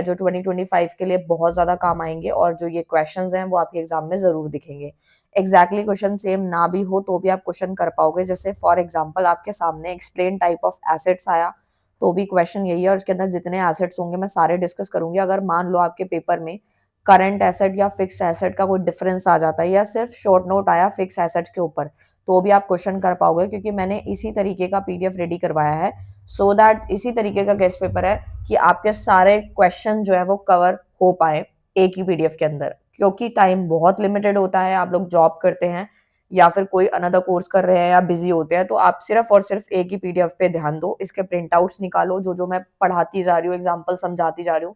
जो 2025 के लिए बहुत ज़्यादा काम आएँगे और जो ये क्वेश्चंस हैं वो आपके एग्ज़ाम में ज़रूर दिखेंगे। एग्ज़ैक्टली क्वेश्चन सेम ना भी हो तो भी आप क्वेश्चन कर पाओगे। जैसे फॉर एग्ज़ाम्पल आपके सामने एक्सप्लेन टाइप ऑफ एसेट्स आया, तो भी क्वेश्चन यही है और इसके अंदर जितने एसेट्स होंगे मैं सारे डिस्कस करूँगी। अगर मान लो आपके पेपर में करंट एसेट या फिक्स्ड एसेट का कोई डिफरेंस आ जाता है या सिर्फ शॉर्ट नोट आया फिक्स्ड एसेट्स के ऊपर, तो भी आप क्वेश्चन कर पाओगे क्योंकि मैंने इसी तरीके का पीडीएफ रेडी करवाया है। सो दैट इसी तरीके का गेस्ट पेपर है कि आपके सारे क्वेश्चन जो है वो कवर हो पाए एक ही पीडीएफ के अंदर। क्योंकि टाइम बहुत लिमिटेड होता है, आप लोग जॉब करते हैं या फिर कोई अनदर कोर्स कर रहे हैं या बिजी होते हैं, तो आप सिर्फ और सिर्फ एक ही पीडीएफ पे ध्यान दो। इसके प्रिंट आउट्स निकालो, जो जो मैं पढ़ाती जा रही हूँ, एग्जाम्पल समझाती जा रही हूँ,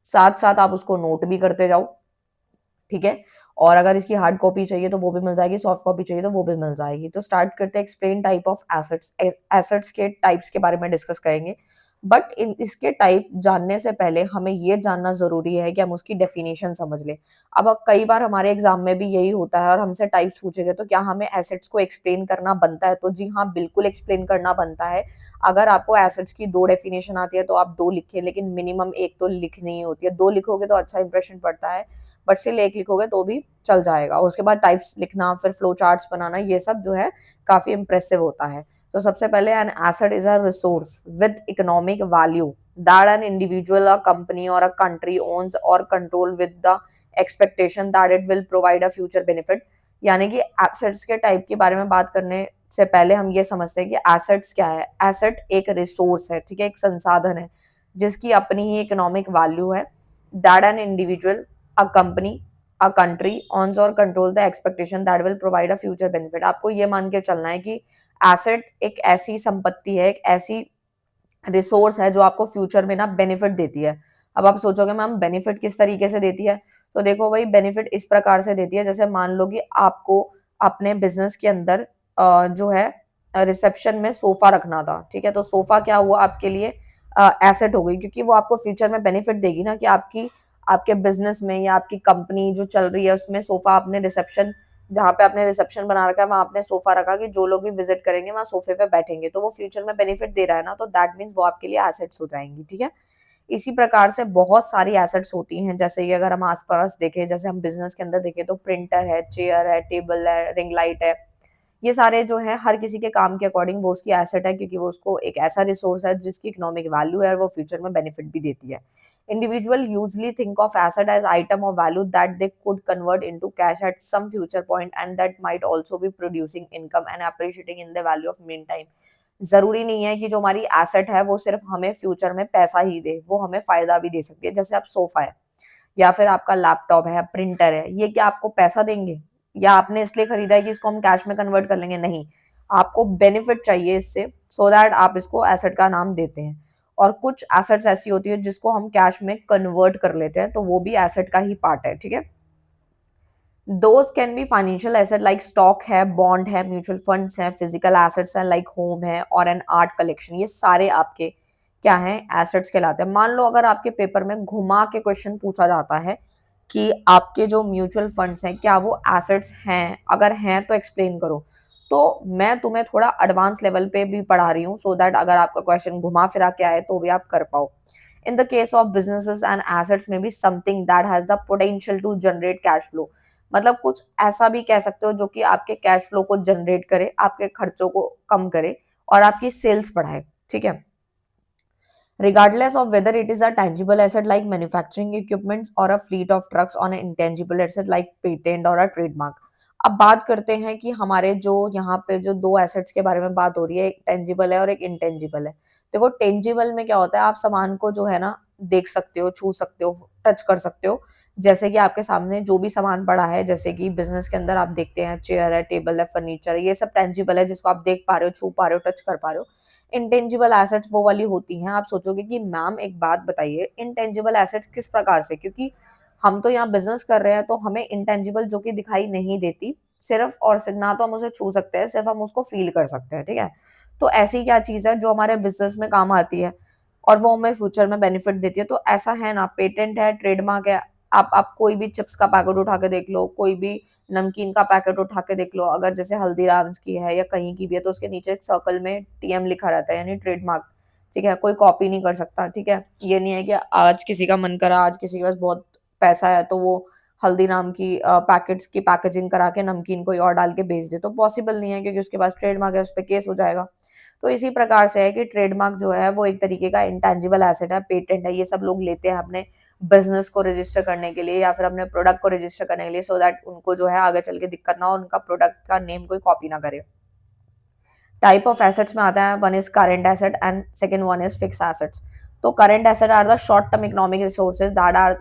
साथ साथ आप उसको नोट भी करते जाओ, ठीक है। और अगर इसकी हार्ड कॉपी चाहिए तो वो भी मिल जाएगी, सॉफ्ट कॉपी चाहिए तो वो भी मिल जाएगी। तो स्टार्ट करते हैं, explain type of assets. Assets के टाइप्स के बारे में डिस्कस करेंगे, बट इन इसके टाइप जानने से पहले हमें ये जानना जरूरी है कि हम उसकी डेफिनेशन समझ लें। अब कई बार हमारे एग्जाम में भी यही होता है और हमसे टाइप्स पूछेंगे तो क्या हमें एसेट्स को एक्सप्लेन करना बनता है? तो जी हाँ, बिल्कुल एक्सप्लेन करना बनता है। अगर आपको एसेट्स की 2 डेफिनेशन आती है तो आप 2 लिखिए, लेकिन मिनिमम 1 तो लिखनी ही होती है। 2 लिखोगे तो अच्छा इंप्रेशन पड़ता है, बट स्टिल 1 लिखोगे तो भी चल जाएगा। उसके बाद टाइप्स लिखना, फिर फ्लो चार्ट्स बनाना, ये सब जो है काफ़ी इम्प्रेसिव होता है। तो सबसे पहले an asset is a resource with economic value that an individual, a company और अ कंट्री ओन्स और control with the expectation that it will provide a future benefit. यानी कि एसेट्स के टाइप के बारे में बात करने से पहले हम ये समझते हैं कि एसेट्स क्या है। एसेट एक रिसोर्स है, ठीक है, एक संसाधन है जिसकी अपनी ही इकोनॉमिक वैल्यू है। That an individual, a company, a country owns or control the expectation that will provide a future benefit। आपको ये मान के चलना है कि एसेट एक ऐसी संपत्ति है, एक ऐसी रिसोर्स है जो आपको फ्यूचर में ना बेनिफिट देती है। अब आप सोचोगे मैम बेनिफिट किस तरीके से देती है? तो देखो भाई, बेनिफिट इस प्रकार से देती है, जैसे मान लो कि आपको अपने बिजनेस के अंदर जो है रिसेप्शन में सोफा रखना था, ठीक है। तो सोफा क्या हुआ आपके लिए? एसेट हो गई, क्योंकि वो आपको फ्यूचर में बेनिफिट देगी ना कि आपकी आपके बिजनेस में या आपकी कंपनी जो चल रही है उसमें सोफा, आपने रिसेप्शन, जहाँ पे आपने रिसेप्शन बना रखा है वहां आपने सोफा रखा कि जो लोग भी विजिट करेंगे वहां सोफे पे बैठेंगे, तो वो फ्यूचर में बेनिफिट दे रहा है ना, तो दैट मीन्स वो आपके लिए एसेट्स हो जाएंगी, ठीक है। इसी प्रकार से बहुत सारी एसेट्स होती हैं, जैसे कि अगर हम आसपास देखें, जैसे हम बिजनेस के अंदर देखें तो प्रिंटर है, चेयर है, टेबल है, रिंग लाइट है। ये सारे जो है हर किसी के काम के अकॉर्डिंग वो उसकी एसेट है, क्योंकि वो उसको एक ऐसा रिसोर्स है जिसकी इकोनॉमिक वैल्यू है और वो फ्यूचर में बेनिफिट भी देती है। Individual usually think of asset as item of value that they could convert into cash at some future point and that might also be producing income and appreciating in the value of meantime. जरूरी नहीं है कि जो हमारी asset है वो सिर्फ हमें फ्यूचर में पैसा ही दे, वो हमें फायदा भी दे सकती है। जैसे आप सोफा है या फिर आपका लैपटॉप है, प्रिंटर है, ये क्या आपको पैसा देंगे या आपने इसलिए खरीदा है कि इसको हम कैश में कन्वर्ट कर लेंगे? नहीं, आपको बेनिफिट चाहिए इससे, सो दैट आप इसको एसेट का नाम देते हैं। और कुछ एसेट्स ऐसी होती है जिसको हम कैश में कन्वर्ट कर लेते हैं, तो वो भी एसेट का ही पार्ट है, ठीक है। Those can be financial asset like stock है, बॉन्ड है, म्यूचुअल फंड्स है, फिजिकल एसेट्स है लाइक होम है और एन आर्ट कलेक्शन। ये सारे आपके क्या हैं? एसेट्स कहलाते हैं। मान लो अगर आपके पेपर में घुमा के क्वेश्चन पूछा जाता है कि आपके जो म्यूचुअल फंड्स हैं क्या वो एसेट्स हैं? अगर हैं तो एक्सप्लेन करो। तो मैं तुम्हें थोड़ा एडवांस लेवल पे भी पढ़ा रही हूँ, सो दैट अगर आपका क्वेश्चन घुमा फिरा के आए तो भी आप कर पाओ। In the case of businesses and assets में be something that has the potential to generate cash flow. मतलब कुछ ऐसा भी कह सकते हो जो कि आपके कैश फ्लो को जनरेट करे, आपके खर्चों को कम करे और आपकी सेल्स बढ़ाए, ठीक है। regardless of whether it is a tangible asset like manufacturing equipments or a fleet of trucks on an intangible asset like patent or a trademark। अब बात करते हैं कि हमारे जो यहाँ पे जो दो एसेट्स के बारे में बात हो रही है, एक टेंजिबल है और एक इंटेंजिबल है। देखो, टेंजिबल में क्या होता है, आप सामान को जो है ना देख सकते हो, छू सकते हो, टच कर सकते हो। जैसे कि आपके सामने जो भी सामान पड़ा है, जैसे कि बिजनेस के अंदर आप देखते हैं चेयर है, टेबल है, फर्नीचर है, ये सब टेंजिबल है जिसको आप देख पा रहे हो, छू पा रहे हो, टच कर पा रहे हो। इंटेंजिबल एसेट्स वो वाली होती हैं, आप सोचोगे कि मैम एक बात बताइए, इंटेंजिबल एसेट्स किस प्रकार से? क्योंकि हम तो यहाँ बिजनेस कर रहे हैं तो हमें इंटेंजिबल जो कि दिखाई नहीं देती, सिर्फ और सिर्फ ना तो हम उसे छू सकते हैं, सिर्फ हम उसको फील कर सकते हैं, ठीक है। तो ऐसी क्या चीज है जो हमारे बिजनेस में काम आती है और वो हमें फ्यूचर में बेनिफिट देती है? तो ऐसा है ना, पेटेंट है, ट्रेडमार्क है। आप कोई भी चिप्स का पैकेट उठा के देख लो, कोई भी नमकीन का पैकेट उठा के देख लो, अगर जैसे हल्दीराम्स की है या कहीं की भी है तो उसके नीचे एक सर्कल में टीएम लिखा रहता है, यानी ट्रेडमार्क, ठीक है, कोई कॉपी नहीं कर सकता, ठीक है। ये नहीं है कि आज किसी का मन करा, आज किसी के पास बहुत पैसा है तो वो हल्दीराम की पैकेट्स की पैकेजिंग करा के नमकीन कोई और डाल के बेच दे, तो पॉसिबल नहीं है क्योंकि उसके पास ट्रेडमार्क है, उस पे केस हो जाएगा। तो इसी प्रकार से है कि ट्रेडमार्क जो है वो एक तरीके का इंटेंजिबल एसेट है, पेटेंट है, ये सब लोग लेते हैं अपने बिजनेस को रजिस्टर करने के लिए या फिर अपने प्रोडक्ट को रजिस्टर करने के लिए, सो दैट उनको जो है आगे चल के दिक्कत ना हो, उनका प्रोडक्ट का नेम कोई कॉपी ना करे। टाइप ऑफ एसेट्स में आता है, one is current asset and second one is fix assets. तो current asset are the short term economic resources that are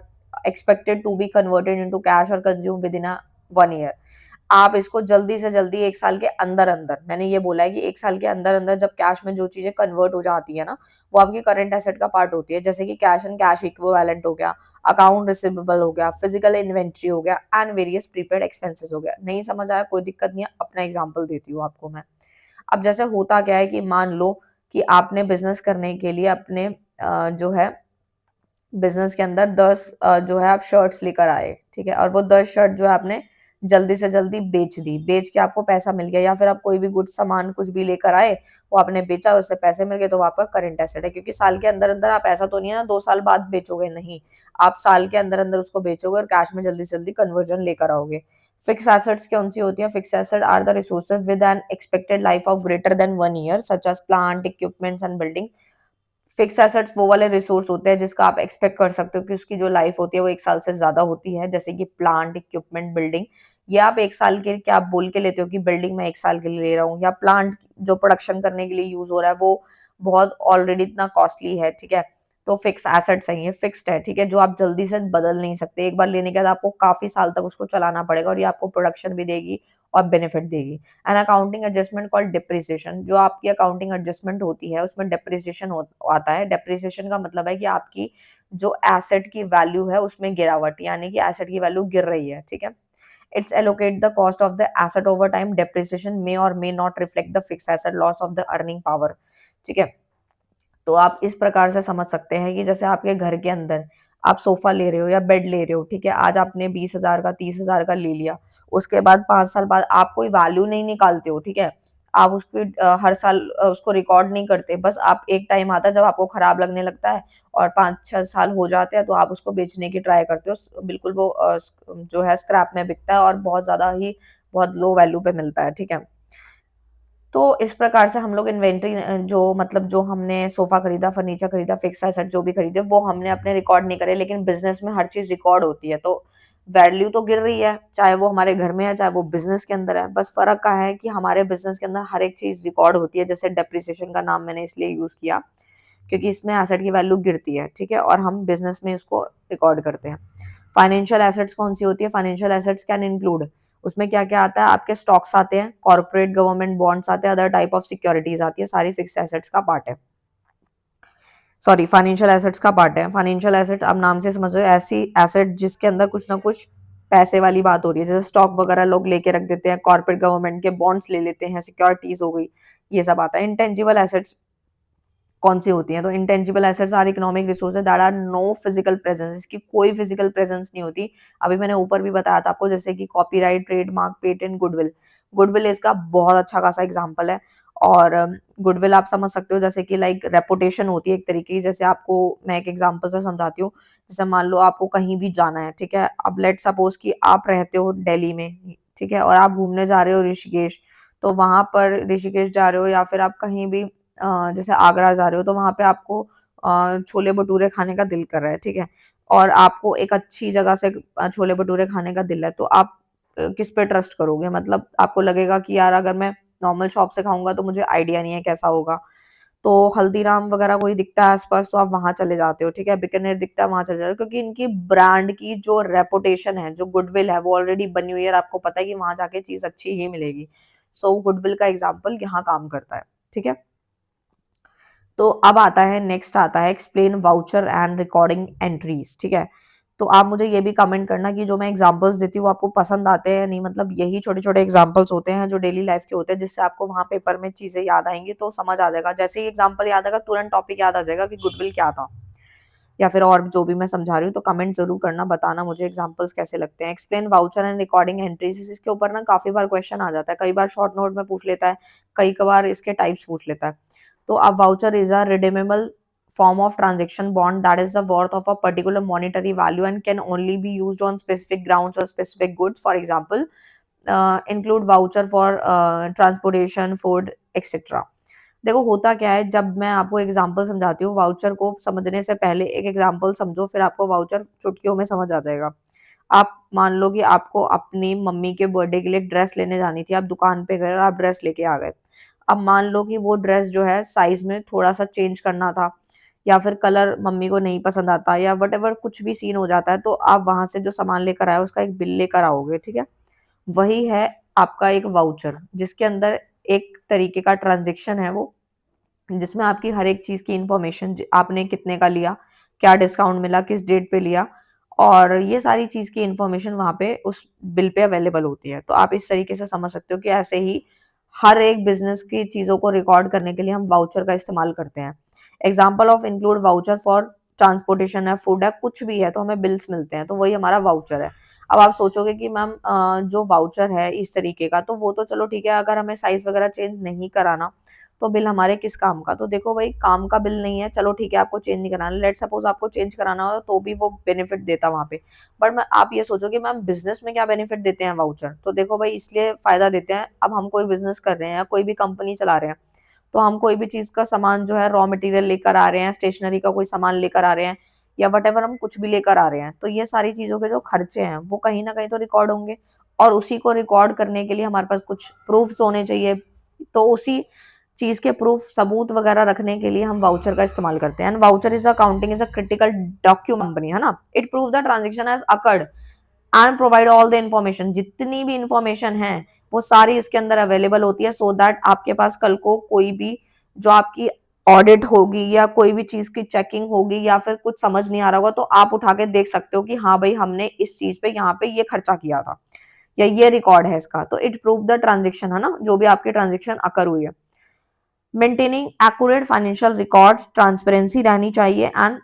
expected to be converted into cash और consume within a 1 year. आप इसको जल्दी से जल्दी 1 साल के अंदर अंदर, मैंने ये बोला है कि 1 साल के अंदर अंदर जब कैश में जो चीजें कन्वर्ट हो जाती है ना, वो आपकी करंट एसेट का पार्ट होती है, जैसे कि कैश एंड कैश इक्विवेलेंट हो गया, अकाउंट रिसीवेबल हो गया, फिजिकल इन्वेंट्री हो गया एंड वेरियस प्रीपेड एक्सपेंसेस हो गया। नहीं समझ आया कोई दिक्कत नहीं है, अपना एग्जाम्पल देती हूँ आपको मैं। अब जैसे होता क्या है कि मान लो कि आपने बिजनेस करने के लिए अपने जो है बिजनेस के अंदर 10 जो है आप शर्ट्स लेकर आए, ठीक है, और वो 10 शर्ट जो है आपने जल्दी से जल्दी बेच दी, बेच के आपको पैसा मिल गया, या फिर आप कोई भी गुड सामान कुछ भी लेकर आए, वो आपने बेचा, उससे पैसे मिल गए, तो वो आपका करंट एसेट है, क्योंकि साल के अंदर अंदर आप, ऐसा तो नहीं है ना 2 साल बाद बेचोगे, नहीं, आप साल के अंदर अंदर उसको बेचोगे और कैश में जल्दी से जल्दी कन्वर्जन लेकर आओगे। फिक्स एसेट्स कौन सी होती है? Fix asset are the resources with an expected life of greater than 1 year such as plant equipments and building. Fix assets वो वाले रिसोर्स होते हैं जिसका आप एक्सपेक्ट कर सकते हो कि उसकी जो लाइफ होती है वो 1 साल से ज्यादा होती है, जैसे कि प्लांट इक्विपमेंट बिल्डिंग। ये आप 1 साल के क्या आप बोल के लेते हो कि बिल्डिंग मैं 1 साल के लिए ले रहा हूँ, या प्लांट जो प्रोडक्शन करने के लिए यूज हो रहा है वो बहुत ऑलरेडी इतना कॉस्टली है, ठीक है, तो फिक्स एसेट्स है, ये फिक्स्ड है, ठीक है, जो आप जल्दी से बदल नहीं सकते, एक बार लेने के बाद आपको काफी साल तक उसको चलाना पड़ेगा और ये आपको प्रोडक्शन भी देगी और बेनिफिट देगी। An accounting adjustment called depreciation, जो आपकी अकाउंटिंग एडजस्टमेंट होती है उसमें डिप्रिसिएशन आता है। डिप्रिसिएशन का मतलब है कि आपकी जो एसेट की वैल्यू है उसमें गिरावट, यानी कि एसेट की वैल्यू गिर रही है, ठीक है। It's allocate the cost of the asset over time, depreciation may और may not reflect the fix asset loss of the earning power, ठीक है। तो आप इस प्रकार से समझ सकते हैं कि जैसे आपके घर के अंदर आप सोफा ले रहे हो या बेड ले रहे हो, ठीक है, आज आपने 20,000 का 30,000 का ले लिया, उसके बाद 5 साल बाद आप कोई वैल्यू नहीं निकालते हो, ठीक है, आप उसकी हर साल उसको रिकॉर्ड नहीं करते, बस आप एक टाइम आता है जब आपको खराब लगने लगता है और 5-6 साल हो जाते हैं तो आप उसको बेचने की ट्राई करते हो, बिल्कुल वो जो है स्क्रैप में बिकता है और बहुत ज्यादा ही बहुत लो वैल्यू पे मिलता है, ठीक है। तो इस प्रकार से हम लोग इन्वेंट्री जो मतलब जो हमने सोफा खरीदा, फर्नीचर खरीदा, फिक्स एसेट जो भी खरीदे वो हमने अपने रिकॉर्ड नहीं करे, लेकिन बिजनेस में हर चीज रिकॉर्ड होती है, तो वैल्यू तो गिर रही है, चाहे वो हमारे घर में है चाहे वो बिजनेस के अंदर है, बस फर्क का है कि हमारे बिजनेस के अंदर हर एक चीज रिकॉर्ड होती है। जैसे डेप्रिसिएशन का नाम मैंने इसलिए यूज किया क्योंकि इसमें एसेट की वैल्यू गिरती है, ठीक है, और हम बिजनेस में उसको रिकॉर्ड करते हैं। फाइनेंशियल एसेट्स कौन सी होती है? फाइनेंशियल एसेट्स कैन इंक्लूड, उसमें क्या क्या आता है, आपके स्टॉक्स आते हैं, कॉर्पोरेट गवर्नमेंट बॉन्ड्स आते हैं, अदर टाइप ऑफ सिक्योरिटीज आती है, सारी फिक्स एसेट्स का पार्ट है, सॉरी फाइनेंशियल एसेट्स का पार्ट है। फाइनेंशियल एसेट्स आप नाम से समझ रहे हो, ऐसी एसेट जिसके अंदर कुछ ना कुछ पैसे वाली बात हो रही है, जैसे स्टॉक वगैरह लोग लेके रख देते हैं, कॉर्पोरेट गवर्नमेंट के बॉन्ड्स ले लेते हैं, सिक्योरिटीज हो गई, ये सब आता है। इंटेंजिबल एसेट्स कौन सी होती हैं? तो intangible assets are economic resources that are no physical presence, इसकी कोई फिजिकल प्रेजेंस नहीं होती। अभी मैंने ऊपर भी बताया था आपको, जैसे कि copyright, trademark, patent, goodwill. Goodwill इसका बहुत अच्छा खासा एग्जांपल है, और गुडविल आप समझ सकते हो जैसे कि लाइक रेपुटेशन होती है एक तरीके की। जैसे आपको मैं एक एग्जांपल से समझाती हूँ, जैसे मान लो आपको कहीं भी जाना है, ठीक है, अब लेट सपोज कि आप रहते हो दिल्ली में, ठीक है, और आप घूमने जा रहे हो ऋषिकेश, तो वहां पर ऋषिकेश जा रहे हो या फिर आप कहीं भी जैसे आगरा जा रहे हो, तो वहां पे आपको छोले भटूरे खाने का दिल कर रहा है, ठीक है, और आपको एक अच्छी जगह से छोले भटूरे खाने का दिल है, तो आप किस पे ट्रस्ट करोगे? मतलब आपको लगेगा कि यार अगर मैं नॉर्मल शॉप से खाऊंगा तो मुझे आइडिया नहीं है कैसा होगा, तो हल्दीराम वगैरह कोई दिखता है आसपास तो आप वहां चले जाते हो, ठीक है, बीकानेर दिखता है वहां चले जाते हो, क्योंकि इनकी ब्रांड की जो रेपुटेशन है, जो गुडविल है, वो ऑलरेडी बनी हुई है और आपको पता है कि वहां जाके चीज अच्छी ही मिलेगी। सो गुडविल का एग्जाम्पल यहाँ काम करता है, ठीक है। तो अब आता है, नेक्स्ट आता है explain voucher and recording entries, ठीक है। तो आप मुझे ये भी कमेंट करना कि जो मैं एग्जांपल्स देती हूँ वो आपको पसंद आते हैं या नहीं, मतलब यही छोटे छोटे एग्जांपल्स होते हैं जो डेली लाइफ के होते हैं, जिससे आपको वहां पेपर में चीजें याद आएंगी, तो समझ आ जाएगा, जैसे ही एग्जाम्पल याद आएगा तुरंत टॉपिक याद आ जाएगा कि गुडविल क्या था, या फिर और जो भी मैं समझा रही हूँ। तो कमेंट जरूर करना, बताना मुझे एग्जांपल्स कैसे लगते हैं। Explain voucher and recording entries, इसके ऊपर ना काफी बार क्वेश्चन आ जाता है, कई बार शॉर्ट नोट में पूछ लेता है, कई बार इसके टाइप्स पूछ लेता है। तो अ voucher is a redeemable form of transaction bond that is the worth of a particular monetary value and can only be used on specific grounds or specific goods. For example, include voucher for transportation, food, etc. देखो होता क्या है, जब मैं आपको example समझाती हूँ, voucher को समझने से पहले एक एग्जांपल समझो, फिर आपको वाउचर चुटकियों में समझ आ जाएगा। आप मान लो कि आपको अपनी मम्मी के बर्थडे के लिए ड्रेस लेने जानी थी, आप दुकान पे गए और आप ड्रेस लेके आ गए। अब मान लो कि वो ड्रेस जो है साइज में थोड़ा सा चेंज करना था, या फिर कलर मम्मी को नहीं पसंद आता, या वट कुछ भी सीन हो जाता है, तो आप वहां से जो सामान लेकर आए उसका एक बिल लेकर आओगे, ठीक है। वही है आपका एक वाउचर, जिसके अंदर एक तरीके का ट्रांजेक्शन है वो, जिसमें आपकी हर एक चीज की इंफॉर्मेशन, आपने कितने का लिया, क्या डिस्काउंट मिला, किस डेट पे लिया, और ये सारी चीज की इंफॉर्मेशन वहां पे उस बिल पे अवेलेबल होती है। तो आप इस तरीके से समझ सकते हो कि ऐसे ही हर एक बिजनेस की चीजों को रिकॉर्ड करने के लिए हम वाउचर का इस्तेमाल करते हैं। Example of include voucher for transportation है, फूड है, कुछ भी है तो हमें बिल्स मिलते हैं, तो वही हमारा वाउचर है। अब आप सोचोगे कि मैम जो वाउचर है इस तरीके का, तो वो तो चलो ठीक है, अगर हमें साइज वगैरह चेंज नहीं कराना तो बिल हमारे किस काम का। तो देखो भाई, काम का बिल नहीं है, चलो ठीक है, आपको चेंज नहीं कराना, लेट सपोज आपको चेंज कराना हो तो भी वो बेनिफिट देता वहां पे। बट मैं आप ये सोचोगे मैम बिजनेस में क्या बेनिफिट देते हैं वाउचर, तो देखो भाई इसलिए फायदा देते हैं, अब हम कोई बिजनेस कर रहे हैं या कोई भी कंपनी चला रहे हैं, तो हम कोई भी चीज का सामान जो है रॉ मटेरियल लेकर आ रहे हैं, स्टेशनरी का कोई सामान लेकर आ रहे हैं, या वट हम कुछ भी लेकर आ रहे हैं, तो ये सारी चीजों के जो खर्चे हैं वो कहीं ना कहीं तो रिकॉर्ड होंगे, और उसी को रिकॉर्ड करने के लिए हमारे पास कुछ प्रूफ्स होने चाहिए। तो उसी चीज के प्रूफ, सबूत वगैरह रखने के लिए हम वाउचर का इस्तेमाल करते हैं। And voucher is accounting is a critical document company, है ना, it prove the transaction has occurred and provide all the information, जितनी भी इंफॉर्मेशन है वो सारी इसके अंदर अवेलेबल होती है, सो दैट आपके पास कल को कोई भी जो आपकी ऑडिट होगी या कोई भी चीज की चेकिंग होगी या फिर कुछ समझ नहीं आ रहा होगा, तो आप उठा के देख सकते हो कि हाँ भाई हमने इस चीज पे यहाँ पे ये खर्चा किया था, या ये रिकॉर्ड है इसका। तो इट प्रूव द ट्रांजेक्शन, है ना, जो भी आपकी ट्रांजेक्शन अकर हुई है। Maintaining accurate financial records, transparency रहनी चाहिए, and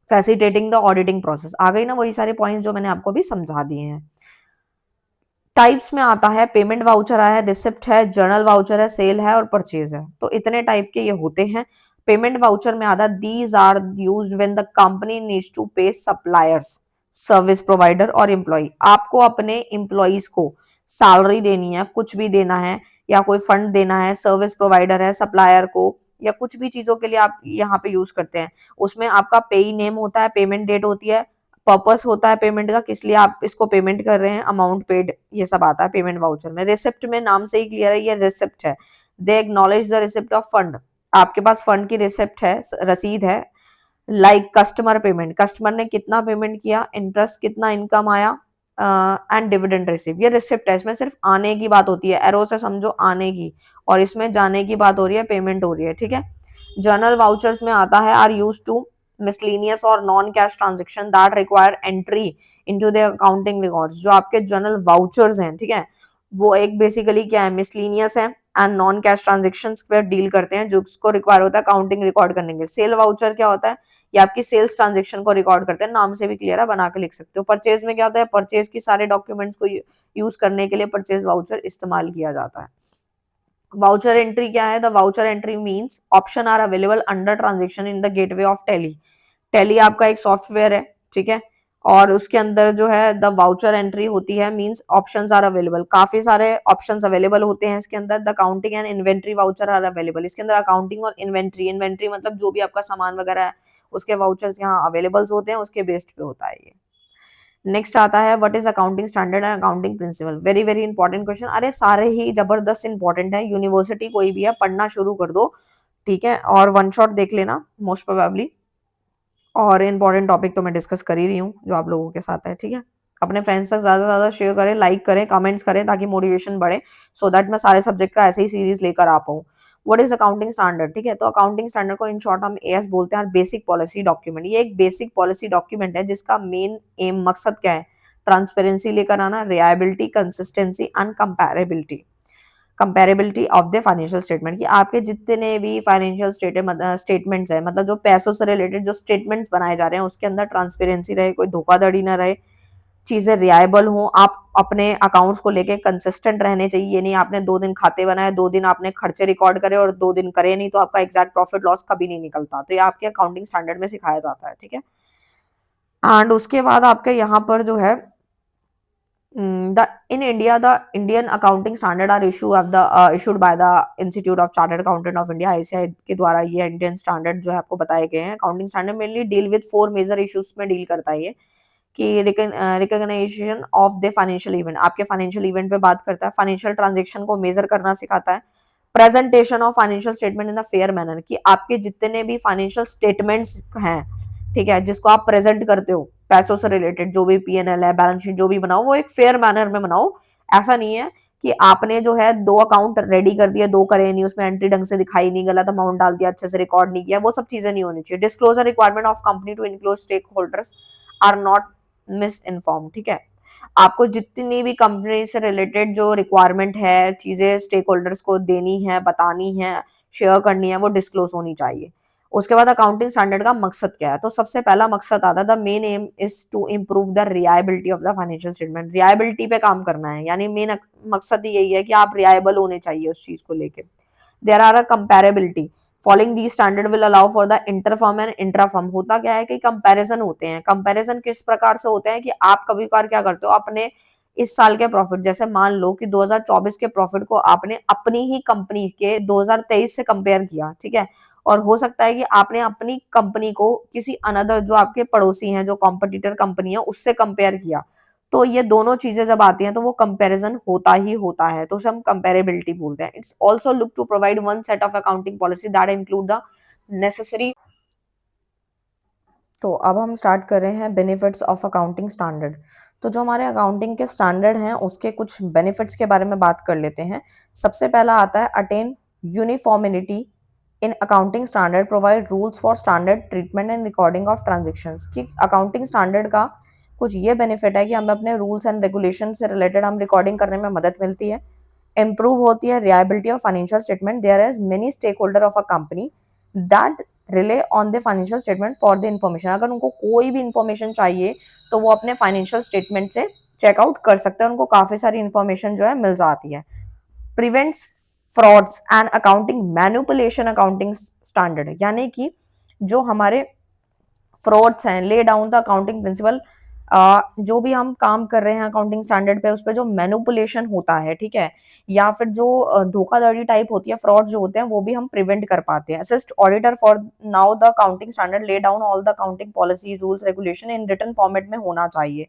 facilitating the auditing process. आ गई ना वही सारे पॉइंट्स जो मैंने आपको भी समझा दिए हैं। टाइप्स में आता है, पेमेंट वाउचर है, रिसिप्ट है, जर्नल वाउचर है, सेल है और परचेज है। तो इतने टाइप के ये होते हैं। पेमेंट वाउचर में आता है, these are used when the company needs to pay suppliers, service provider और एम्प्लॉय। आपको अपने एम्प्लॉइज को सैलरी देनी है, कुछ भी देना है, या कोई फंड देना है, सर्विस प्रोवाइडर है, सप्लायर को, या कुछ भी चीजों के लिए आप यहाँ पे यूज करते हैं। उसमें आपका पेई नेम होता है, पेमेंट डेट होती है, पर्पस होता है पेमेंट का, किस लिए आप इसको पेमेंट कर रहे हैं, अमाउंट पेड, ये सब आता है पेमेंट वाउचर में। रिसिप्ट में नाम से ही क्लियर है, ये रिसिप्ट है, they acknowledge the receipt of fund, आपके पास फंड की रिसिप्ट है, रसीद है। लाइक कस्टमर पेमेंट, कस्टमर ने कितना पेमेंट किया, इंटरेस्ट कितना इनकम आया, एंड डिविडेंड रिसीव, ये रिसिप्ट है। इसमें सिर्फ आने की बात होती है, एरो से समझो आने की, और इसमें जाने की बात हो रही है, पेमेंट हो रही है, ठीक है। जर्नल वाउचर्स में आता है, आर यूज टू miscellaneous और non cash transaction that require entry into the accounting records. जो आपके जर्नल वाउचर्स हैं, ठीक है, वो एक बेसिकली क्या है, मिसलीनियस है एंड नॉन कैश ट्रांजेक्शंस पे डील करते हैं, जो उसको रिक्वायर होता है अकाउंटिंग रिकॉर्ड करने के लिए। सेल वाउचर क्या होता है, ये आपकी सेल्स ट्रांजेक्शन को रिकॉर्ड करते हैं, नाम से भी क्लियर है, बना के लिख सकते हो। परचेज में क्या होता है, परचेज की सारे डॉक्यूमेंट्स को यूज करने के लिए परचेज वाउचर इस्तेमाल किया जाता है। वाउचर एंट्री क्या है, the voucher entry means option are available under transaction in the gateway of Tally. Tally आपका एक सॉफ्टवेयर है, ठीक है, और उसके अंदर जो है द वाउचर एंट्री होती है, मींस ऑप्शंस आर अवेलेबल, काफी सारे ऑप्शंस अवेलेबल होते हैं इसके अंदर। The accounting and inventory voucher are available, इसके अंदर अकाउंटिंग और इन्वेंट्री, इन्वेंट्री मतलब जो भी आपका सामान वगैरह है उसके वाउचर्स यहाँ अवेलेबल होते हैं, उसके बेस्ड पे होता है ये। नेक्स्ट आता है, what is accounting standard and accounting principle. Very very important question, अरे सारे ही जबरदस्त इंपॉर्टेंट है, यूनिवर्सिटी कोई भी है, पढ़ना शुरू कर दो, ठीक है, और वन शॉट देख लेना मोस्ट प्रोबेबली। और इंपॉर्टेंट टॉपिक तो मैं डिस्कस कर ही रही हूँ जो आप लोगों के साथ है, ठीक है। अपने फ्रेंड्स तक ज्यादा से ज्यादा शेयर करें, लाइक करें, कमेंट्स करें, ताकि मोटिवेशन बढ़े, सो दैट मैं सारे सब्जेक्ट का ऐसे ही सीरीज लेकर आ पाऊँ। व्हाट इज अकाउंटिंग स्टैंडर्ड, ठीक है, तो अकाउंटिंग स्टैंडर्ड को इन शॉर्ट हम एएस बोलते हैं, बेसिक पॉलिसी डॉक्यूमेंट। ये एक बेसिक पॉलिसी डॉक्यूमेंट है जिसका मेन एम, मकसद क्या है, ट्रांसपेरेंसी लेकर आना, reliability, consistency and comparability, comparability of the financial statement, कि आपके जितने भी फाइनेंशियल स्टेटमेंट्स है, मतलब जो पैसों से रिलेटेड जो स्टेटमेंट्स बनाए जा रहे हैं उसके अंदर ट्रांसपेरेंसी रहे, कोई धोखाधड़ी ना रहे, चीजें रिलायबल हों, आप अपने अकाउंट्स को लेके कंसिस्टेंट रहने चाहिए। ये नहीं आपने 2 दिन खाते बनाए, 2 दिन आपने खर्चे रिकॉर्ड करे और 2 दिन करे नहीं, तो आपका एग्जैक्ट प्रॉफिट लॉस कभी नहीं निकलता। तो ये आपके अकाउंटिंग स्टैंडर्ड में सिखाया जाता है, ठीक है। एंड उसके बाद आपके यहाँ पर जो है the in India the Indian accounting standard are issued by the institute of chartered accountant of India, ICI के द्वारा ये इंडियन स्टैंडर्ड जो है आपको बताए गए हैं। Accounting standard mainly deal with 4 major issues में डील करता है ये, कि recognition of the financial event, आपके फाइनेंशियल इवेंट पे बात करता है, फाइनेंशियल ट्रांजेक्शन को मेजर करना सिखाता है, presentation of financial statement in a fair manner, कि आपके जितने भी फाइनेंशियल स्टेटमेंट्स हैं, ठीक है, जिसको आप प्रेजेंट करते हो पैसों से रिलेटेड, जो भी पीएनएल है, बैलेंस शीट जो भी बनाओ, वो एक फेयर मैनर में बनाओ। ऐसा नहीं है कि आपने जो है 2 अकाउंट रेडी कर दिए, 2 करे नहीं, उसमें एंट्री ढंग से दिखाई नहीं, गलत अमाउंट डाल दिया, अच्छे से रिकॉर्ड नहीं किया, वो सब चीजें नहीं होनी चाहिए। Disclosure requirement of company to include stake holders are not miss inform, ठीक है। आपको जितनी भी कंपनी से रिलेटेड जो रिक्वायरमेंट है, चीजें स्टेक होल्डर्स को देनी है, बतानी है, शेयर करनी है, वो डिस्क्लोज होनी चाहिए। उसके बाद अकाउंटिंग स्टैंडर्ड का मकसद क्या है, तो सबसे पहला मकसद आता है the main aim is to improve the reliability of the financial statement, reliability पे काम करना है, यानी मेन मकसद यही है कि आप रिलायबल होने चाहिए उस चीज को लेके। There are a comparability, following the standard will allow for the interfirm and intrafirm, होता क्या है कि कंपैरिजन होते हैं। कंपैरिजन किस प्रकार से होते हैं कि आप कभी कभार क्या करते हो, अपने इस साल के प्रॉफिट, जैसे मान लो कि 2024 के प्रॉफिट को आपने अपनी ही कंपनी के 2023 से कंपेयर किया, ठीक है, और हो सकता है कि आपने अपनी कंपनी को किसी अनदर जो आपके पड़ोसी हैं, जो कॉम्पिटिटर कंपनी है, उससे कंपेयर किया, तो ये दोनों चीजें जब आती हैं तो वो कंपैरिजन होता ही होता है, तो उसे हम कंपेरेबिलिटी बोलते हैं। It's also look to provide one set of accounting policy that include the necessary. तो अब हम स्टार्ट कर रहे हैं बेनिफिट्स ऑफ अकाउंटिंग स्टैंडर्ड। तो जो हमारे अकाउंटिंग के स्टैंडर्ड हैं उसके कुछ बेनिफिट्स के बारे में बात कर लेते हैं। सबसे पहला आता है attain uniformity in accounting standard, provide rules for standard treatment and recording of transactions, कि अकाउंटिंग स्टैंडर्ड का कुछ ये बेनिफिट है कि हमें अपने रूल्स एंड रेगुलेशन से रिलेटेड हम रिकॉर्डिंग करने में मदद मिलती है। इम्प्रूव होती है reliability of financial statement, there is many stake holder of a company that rely on the financial statement for the information, अगर उनको कोई भी इन्फॉर्मेशन चाहिए तो वो अपने फाइनेंशियल स्टेटमेंट से चेकआउट कर सकते हैं, उनको काफी सारी इन्फॉर्मेशन जो है मिल जाती है। Prevents frauds and accounting manipulation accounting standard, यानी कि जो हमारे फ्रॉड्स हैं, lay down the accounting principle, जो भी हम काम कर रहे हैं अकाउंटिंग स्टैंडर्ड पे, उस पर जो मैनिपुलेशन होता है, ठीक है, या फिर जो धोखाधड़ी टाइप होती है, फ्रॉड जो होते हैं, वो भी हम प्रिवेंट कर पाते हैं। Assist auditor for now the accounting standard lay down all the accounting policies rules regulation in written format में होना चाहिए।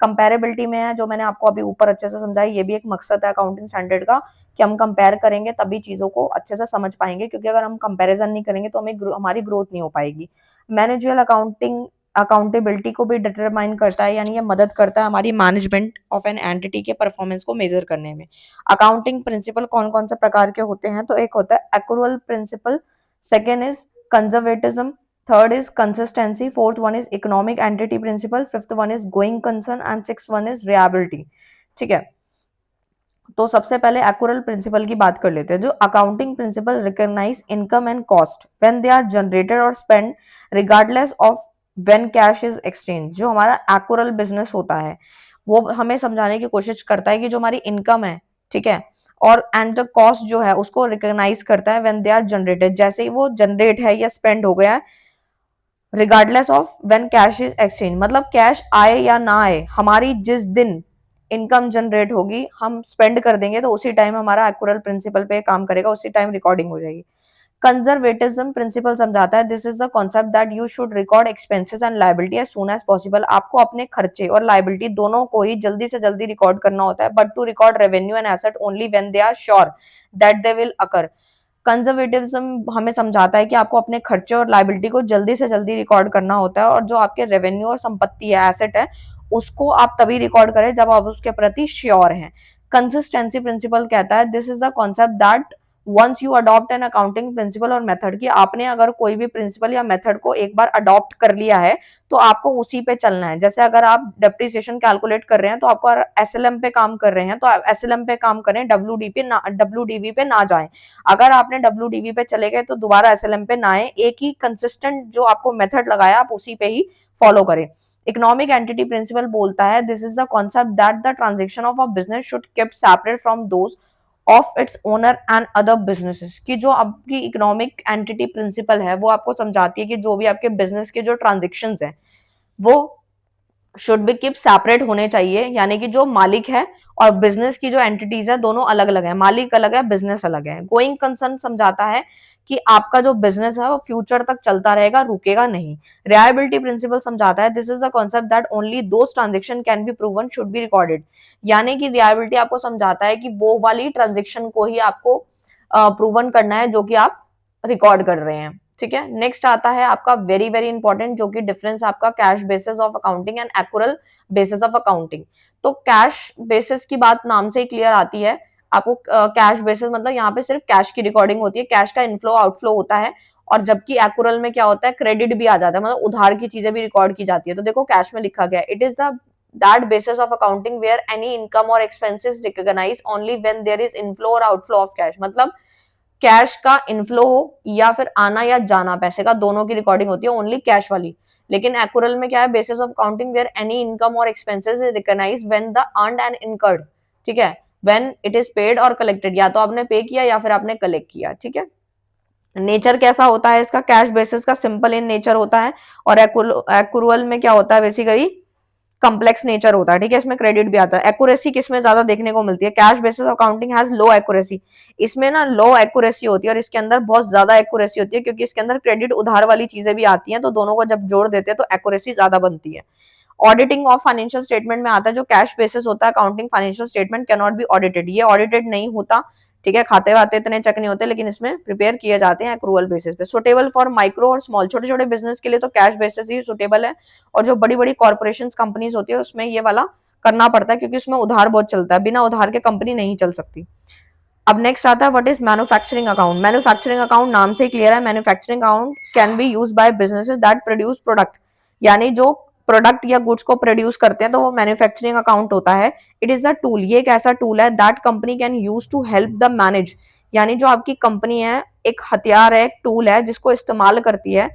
कंपेरेबिलिटी में है, जो मैंने आपको अभी ऊपर अच्छे से समझाया, ये भी एक मकसद है अकाउंटिंग स्टैंडर्ड का, कि हम कंपेयर करेंगे तभी चीजों को अच्छे से समझ पाएंगे, क्योंकि अगर हम कंपेरिजन नहीं करेंगे तो हमारी ग्रोथ नहीं हो पाएगी। मैनेजरियल अकाउंटिंग अकाउंटेबिलिटी को भी डिटरमाइन करता है, यानी ये मदद करता है हमारी मैनेजमेंट ऑफ एन एंटिटी के परफॉर्मेंस को मेजर करने में। अकाउंटिंग प्रिंसिपल कौन कौन से प्रकार के होते हैं, तो एक होता है accrual principle, second is conservatism, third is consistency, fourth one is economic entity principle, fifth one is going concern and six one is reliability, ठीक है। तो सबसे पहले एक्यूरल प्रिंसिपल की बात कर लेते हैं। जो accounting principle recognize income and cost when they are generated और spend regardless of when cash is exchange. जो हमारा एक्यूरल बिजनेस होता है वो हमें समझाने की कोशिश करता है कि जो हमारी इनकम है, ठीक है, और एंड द कॉस्ट जो है उसको रिकॉग्नाइज करता है व्हेन दे आर जनरेटेड, जैसे ही वो जनरेट है या स्पेंड हो गया है, regardless of when cash is exchange, मतलब कैश आए या ना आए, हमारी जिस दिन इनकम जनरेट होगी हम स्पेंड कर देंगे, तो उसी टाइम हमारा एक्यूरल प्रिंसिपल पे काम करेगा, उसी टाइम रिकॉर्डिंग हो जाएगी। कंजर्वेटिज्म प्रिंसिपल समझाता है this is the concept that you should record expenses and liability as soon as possible. आपको अपने खर्चे और लायबिलिटी दोनों को ही जल्दी से जल्दी रिकॉर्ड करना होता है, but to record revenue and asset only when they are sure that they will occur. Conservatism हमें समझाता है कि आपको अपने खर्चे और लायबिलिटी को जल्दी से जल्दी रिकॉर्ड करना होता है, और जो आपके रेवेन्यू और संपत्ति है, एसेट है, उसको आप तभी रिकॉर्ड करें जब आप उसके प्रति श्योर हैं। कंसिस्टेंसी प्रिंसिपल कहता है this is the concept that once you adopt an accounting principle और मेथड, की आपने अगर कोई भी प्रिंसिपल या मेथड को एक बार अडॉप्ट कर लिया है तो आपको उसी पे चलना है। जैसे अगर आप डेप्रिसिएशन कैलकुलेट कर रहे हैं तो आपको एसएलएम पे काम कर रहे हैं तो आप एसएलएम पे काम करें, डब्ल्यूडीवी पे ना जाएं। अगर आपने डब्ल्यूडीवी पे चले गए तो दोबारा एसएलएम पे ना आए, एक ही कंसिस्टेंट जो आपको मेथड लगाया आप उसी पे ही फॉलो करें। इकोनॉमिक एंटिटी प्रिंसिपल बोलता है this is the concept that the transaction of a business should kept separate from those of its owner and other businesses, कि जो आपकी इकोनॉमिक एंटिटी प्रिंसिपल है वो आपको समझाती है कि जो भी आपके बिजनेस के जो ट्रांजेक्शन्स हैं वो शुड बी कीप सेपरेट होने चाहिए, यानी कि जो मालिक है और बिजनेस की जो एंटिटीज है दोनों अलग अलग है, मालिक अलग है बिजनेस अलग है। गोइंग कंसर्न समझाता है कि आपका जो बिजनेस है वो फ्यूचर तक चलता रहेगा, रुकेगा नहीं। रिलायबिलिटी प्रिंसिपल समझाता है this is the concept that only those transaction can be proven should be recorded, यानी कि रिलायबिलिटी आपको समझाता है कि वो वाली ट्रांजेक्शन को ही आपको प्रूवन करना है जो कि आप रिकॉर्ड कर रहे हैं। ठीक है, नेक्स्ट आता है आपका वेरी वेरी इंपॉर्टेंट, जो कि डिफरेंस आपका cash basis of accounting and accrual basis of accounting. तो कैश बेसिस की बात नाम से ही क्लियर आती है आपको। कैश बेसिस मतलब यहाँ पे सिर्फ कैश की रिकॉर्डिंग होती है, कैश का इनफ्लो आउटफ्लो होता है, और जबकि एक्यूरल में क्या होता है, क्रेडिट भी आ जाता है, मतलब उधार की चीजें भी रिकॉर्ड की जाती है। तो देखो कैश में लिखा गया it is the that basis of accounting where any income or expenses recognized only when there is inflow or outflow of cash, मतलब कैश का इनफ्लो हो या फिर आना या जाना पैसे का, दोनों की रिकॉर्डिंग होती है ओनली कैश वाली। लेकिन एक्यूरल में क्या है, basis of accounting where any income और expenses is recognized when the earned and incurred, ठीक है, व्हेन इट इज पेड और कलेक्टेड, या तो आपने पे किया या फिर आपने कलेक्ट किया। ठीक है, नेचर कैसा होता है इसका, कैश बेसिस का सिंपल इन नेचर होता है, और एक्रूअल में क्या होता है बेसिकली कम्प्लेक्स नेचर होता है। ठीक है, इसमें क्रेडिट भी आता है। एक्यूरेसी किसमें ज्यादा देखने को मिलती है, cash basis accounting has low accuracy, इसमें ना लो एक्यूरेसी होती है, और इसके अंदर बहुत ज्यादा एक्यूरेसी होती है क्योंकि इसके अंदर क्रेडिट उधार वाली चीजें भी आती हैं, तो दोनों को जब जोड़ देते हैं तो एक्यूरेसी ज्यादा बनती है। ऑडिटिंग ऑफ फाइनेंशियल स्टेटमेंट में आता है जो कैश बेसिस होता है accounting financial statement can not be audited, ये ऑडिटेड नहीं होता। ठीक है, खाते वाते इतने चेक नहीं होते, लेकिन इसमें प्रिपेयर किए जाते हैं एक्रूअल बेसिस पे। सुटेबल फॉर माइक्रो और स्मॉल, छोटे छोटे बिजनेस के लिए तो कैश बेसिस ही सुटेबल है, और जो बड़ी बड़ी कॉर्पोरेशन कंपनीज होती है उसमें ये वाला करना पड़ता है क्योंकि उसमें उधार बहुत चलता है, बिना उधार के कंपनी नहीं चल सकती। अब नेक्स्ट आता है what is manufacturing account. Manufacturing account नाम से ही क्लियर है, manufacturing account can be used by businesses that produce product, यानी जो प्रोडक्ट या गुड्स को प्रोड्यूस करते हैं तो वो मैन्युफैक्चरिंग अकाउंट होता है। इट इज अ टूल, ये एक ऐसा टूल है that company can use to help the manage, यानी जो आपकी कंपनी है एक हथियार है, एक टूल है जिसको इस्तेमाल करती है